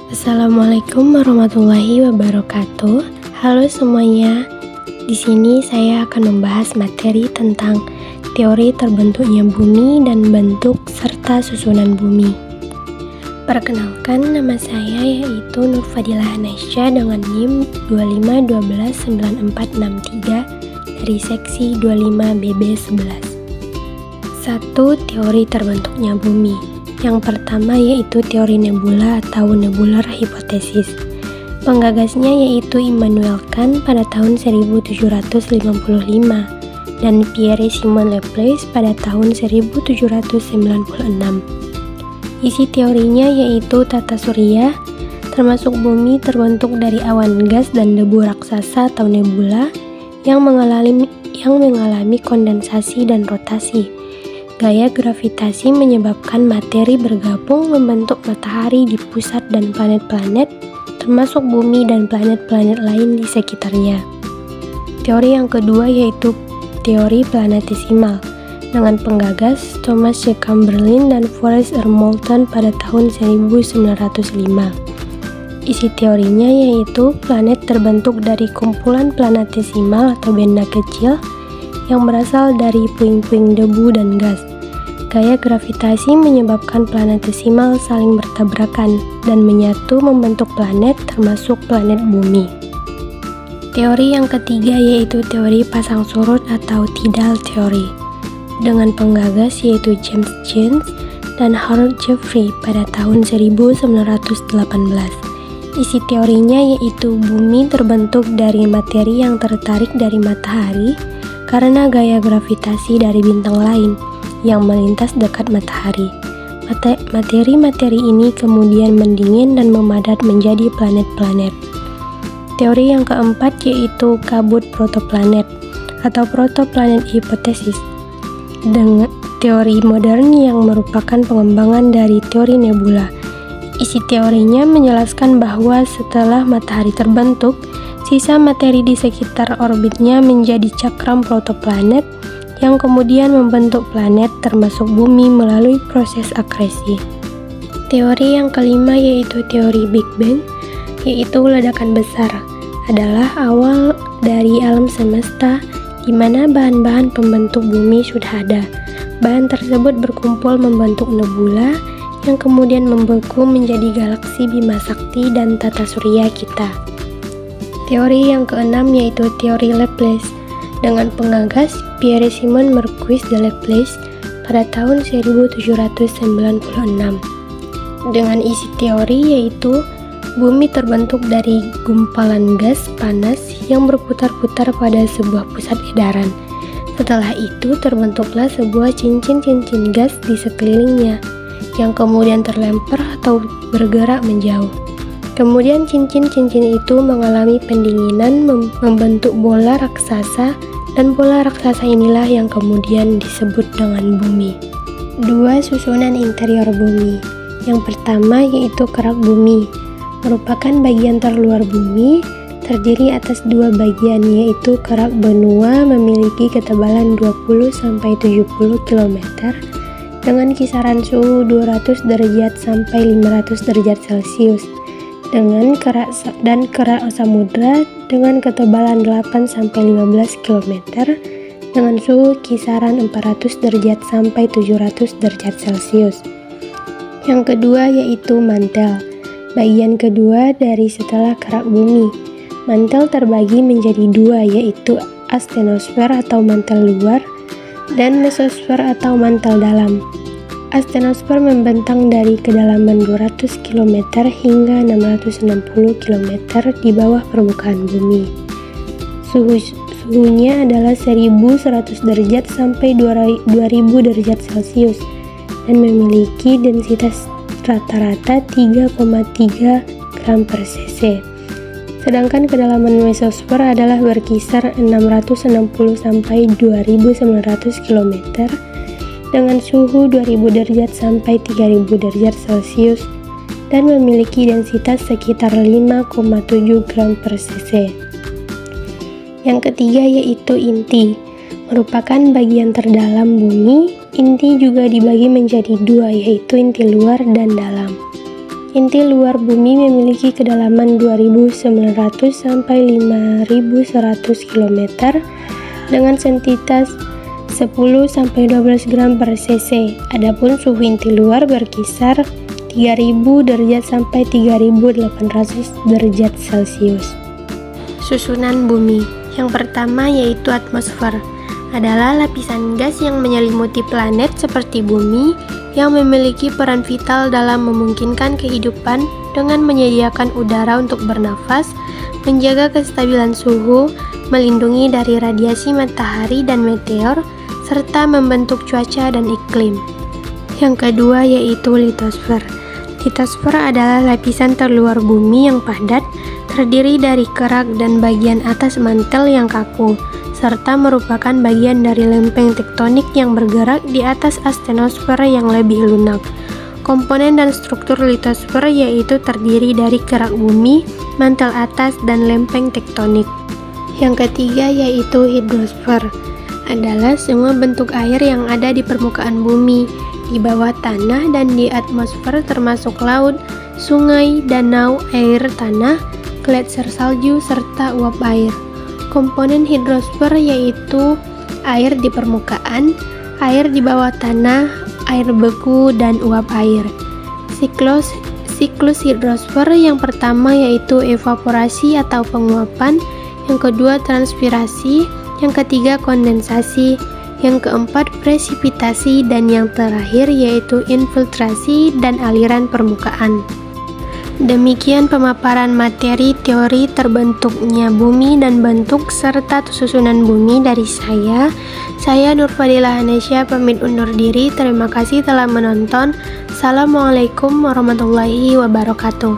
Assalamualaikum warahmatullahi wabarakatuh. Halo semuanya. Di sini saya akan membahas materi tentang teori terbentuknya bumi dan bentuk serta susunan bumi. Perkenalkan, nama saya yaitu Nur Fadilah Anasya dengan NIM 2519463 dari seksi 25BB11. 1. Teori terbentuknya bumi. Yang pertama yaitu teori nebula atau nebular hypothesis. Penggagasnya yaitu Immanuel Kant pada tahun 1755 dan Pierre-Simon Laplace pada tahun 1796. Isi teorinya yaitu tata surya, termasuk bumi terbentuk dari awan gas dan debu raksasa atau nebula yang mengalami kondensasi dan rotasi. Gaya gravitasi menyebabkan materi bergabung membentuk matahari di pusat dan planet-planet, termasuk bumi dan planet-planet lain di sekitarnya. Teori yang kedua yaitu teori planetesimal, dengan penggagas Thomas C. Chamberlain dan Forrest R. Moulton pada tahun 1905. Isi teorinya yaitu planet terbentuk dari kumpulan planetesimal atau benda kecil yang berasal dari puing-puing debu dan gas. Gaya gravitasi menyebabkan planetesimal saling bertabrakan dan menyatu membentuk planet termasuk planet bumi. Teori yang ketiga yaitu teori pasang surut atau tidal theory, dengan penggagas yaitu James Jeans dan Harold Jeffrey pada tahun 1918. Isi teorinya yaitu bumi terbentuk dari materi yang tertarik dari matahari karena gaya gravitasi dari bintang lain yang melintas dekat matahari. Materi-materi ini kemudian mendingin dan memadat menjadi planet-planet. Teori yang keempat yaitu kabut protoplanet atau protoplanet hipotesis, dengan teori modern yang merupakan pengembangan dari teori nebula. Isi teorinya menjelaskan bahwa setelah matahari terbentuk, sisa materi di sekitar orbitnya menjadi cakram protoplanet yang kemudian membentuk planet termasuk bumi melalui proses akresi. Teori yang kelima yaitu teori Big Bang, yaitu ledakan besar, adalah awal dari alam semesta di mana bahan-bahan pembentuk bumi sudah ada. Bahan tersebut berkumpul membentuk nebula yang kemudian membeku menjadi galaksi Bima Sakti dan tata surya kita. Teori yang keenam yaitu teori Laplace, dengan penggagas Pierre-Simon Marquis de Laplace pada tahun 1796. Dengan isi teori yaitu bumi terbentuk dari gumpalan gas panas yang berputar-putar pada sebuah pusat edaran. Setelah itu terbentuklah sebuah cincin-cincin gas di sekelilingnya yang kemudian terlempar atau bergerak menjauh. Kemudian cincin-cincin itu mengalami pendinginan membentuk bola raksasa, dan bola raksasa inilah yang kemudian disebut dengan bumi. 2. Susunan interior bumi. Yang pertama yaitu kerak bumi, merupakan bagian terluar bumi, terdiri atas dua bagian yaitu kerak benua memiliki ketebalan 20-70 km dengan kisaran suhu 200 derajat sampai 500 derajat Celcius, dengan kerak samudra dengan ketebalan 8-15 km dengan suhu kisaran 400 derajat sampai 700 derajat Celcius. Yang kedua yaitu mantel, bagian kedua dari setelah kerak bumi. Mantel terbagi menjadi dua yaitu astenosfer atau mantel luar dan mesosfer atau mantel dalam. Astenosfer membentang dari kedalaman 200 km hingga 660 km di bawah permukaan bumi. Suhunya adalah 1100 derajat sampai 2000 derajat Celcius dan memiliki densitas rata-rata 3,3 gram per cc. Sedangkan kedalaman mesosfer adalah berkisar 660 sampai 2900 km dengan suhu 2000 derajat sampai 3000 derajat Celcius dan memiliki densitas sekitar 5,7 gram per cc. Yang ketiga yaitu inti, merupakan bagian terdalam bumi. Inti juga dibagi menjadi dua yaitu inti luar dan dalam. Inti luar bumi memiliki kedalaman 2.900 sampai 5.100 km dengan entitas 10 sampai 12 gram per cc. Adapun suhu inti luar berkisar 3.000 derajat sampai 3.800 derajat Celcius. Susunan bumi. Yang pertama yaitu atmosfer. Adalah lapisan gas yang menyelimuti planet seperti bumi yang memiliki peran vital dalam memungkinkan kehidupan dengan menyediakan udara untuk bernafas, menjaga kestabilan suhu, melindungi dari radiasi matahari dan meteor, serta membentuk cuaca dan iklim. Yang kedua yaitu litosfer. Litosfer adalah lapisan terluar bumi yang padat, terdiri dari kerak dan bagian atas mantel yang kaku, serta merupakan bagian dari lempeng tektonik yang bergerak di atas astenosfer yang lebih lunak. Komponen dan struktur litosfer yaitu terdiri dari kerak bumi, mantel atas, dan lempeng tektonik. Yang ketiga yaitu hidrosfer. Adalah semua bentuk air yang ada di permukaan bumi, di bawah tanah dan di atmosfer termasuk laut, sungai, danau, air tanah, gletser salju, serta uap air. Komponen hidrosfer yaitu air di permukaan, air di bawah tanah, air beku, dan uap air. Siklus hidrosfer yang pertama yaitu evaporasi atau penguapan, yang kedua transpirasi, yang ketiga kondensasi, yang keempat presipitasi, dan yang terakhir yaitu infiltrasi dan aliran permukaan. Demikian pemaparan materi teori terbentuknya bumi dan bentuk serta susunan bumi dari saya. Saya Nurfadilah Hanesya pamit undur diri. Terima kasih telah menonton. Assalamualaikum warahmatullahi wabarakatuh.